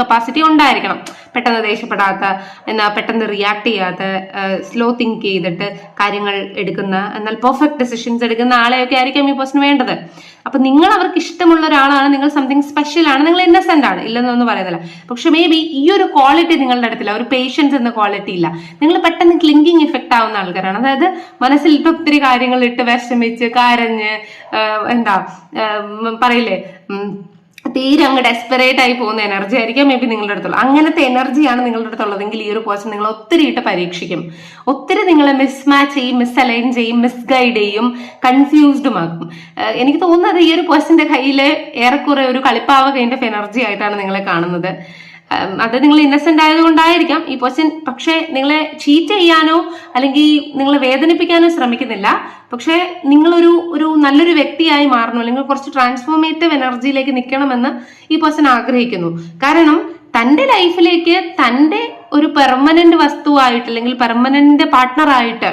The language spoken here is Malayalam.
കപ്പാസിറ്റി ഉണ്ടായിരിക്കണം. പെട്ടെന്ന് ദേഷ്യപ്പെടാത്ത, എന്നാൽ പെട്ടെന്ന് റിയാക്ട് ചെയ്യാത്ത, സ്ലോ തിങ്ക് ചെയ്തിട്ട് കാര്യങ്ങൾ എടുക്കുന്ന, എന്നാൽ പെർഫെക്റ്റ് ഡിസിഷൻസ് എടുക്കുന്ന ആളെയൊക്കെ ആയിരിക്കും ഈ പേഴ്സൺ വേണ്ടത്. അപ്പൊ നിങ്ങൾ അവർക്ക് ഇഷ്ടമുള്ള ഒരാളാണ്, നിങ്ങൾ സംതിങ് സ്പെഷ്യൽ ആണ്, നിങ്ങൾ ഇന്നസെന്റ് ആണ്, ഇല്ലെന്നൊന്നും പറയുന്നില്ല. പക്ഷെ മേ ബി ഈ ഒരു ക്വാളിറ്റി നിങ്ങളുടെ അടുത്തില്ല, ഒരു പേഷ്യൻസ് എന്ന ക്വാളിറ്റി ഇല്ല. നിങ്ങൾ പെട്ടെന്ന് ക്ലിങ്കിങ് ഇഫക്റ്റ് ആവുന്ന ആൾക്കാരാണ്. അതായത് മനസ്സിൽ ഇപ്പൊ ഒത്തിരി കാര്യങ്ങൾ ഇട്ട് വിഷമിച്ച് കരഞ്ഞ് പറയില്ലേ, തീരെ അങ്ങ് ഡെസ്പെറേറ്റ് ആയി പോകുന്ന എനർജി ആയിരിക്കും മേ ബി നിങ്ങളുടെ അടുത്തുള്ള. അങ്ങനത്തെ എനർജിയാണ് നിങ്ങളുടെ അടുത്തുള്ളതെങ്കിൽ ഈ ഒരു പേഴ്സൺ നിങ്ങൾ ഒത്തിരി ഇട്ട് പരീക്ഷിക്കും, ഒത്തിരി നിങ്ങളെ മിസ്മാച്ച് ചെയ്യും, മിസ്അലൈൻ ചെയ്യും, മിസ്ഗൈഡ് ചെയ്യും, കൺഫ്യൂസ്ഡും ആക്കും. എനിക്ക് തോന്നുന്നത് ഈ ഒരു പേഴ്സന്റെ കയ്യില് ഏറെക്കുറെ ഒരു കളിപ്പാവകന്റെ എനർജി ആയിട്ടാണ് നിങ്ങളെ കാണുന്നത്. അത് നിങ്ങൾ ഇന്നസെന്റ് ആയതുകൊണ്ടായിരിക്കാം ഈ പേഴ്സൺ പക്ഷെ നിങ്ങളെ ചീറ്റ് ചെയ്യാനോ അല്ലെങ്കിൽ നിങ്ങളെ വേദനിപ്പിക്കാനോ ശ്രമിക്കുന്നില്ല. പക്ഷെ നിങ്ങളൊരു നല്ലൊരു വ്യക്തിയായി മാറണം, അല്ലെങ്കിൽ കുറച്ച് ട്രാൻസ്ഫോർമേറ്റീവ് എനർജിയിലേക്ക് നിൽക്കണമെന്ന് ഈ പേഴ്സൺ ആഗ്രഹിക്കുന്നു. കാരണം തന്റെ ലൈഫിലേക്ക് തന്റെ ഒരു പെർമനന്റ് വസ്തുവായിട്ട് അല്ലെങ്കിൽ പെർമനന്റ് പാർട്ട്ണർ ആയിട്ട്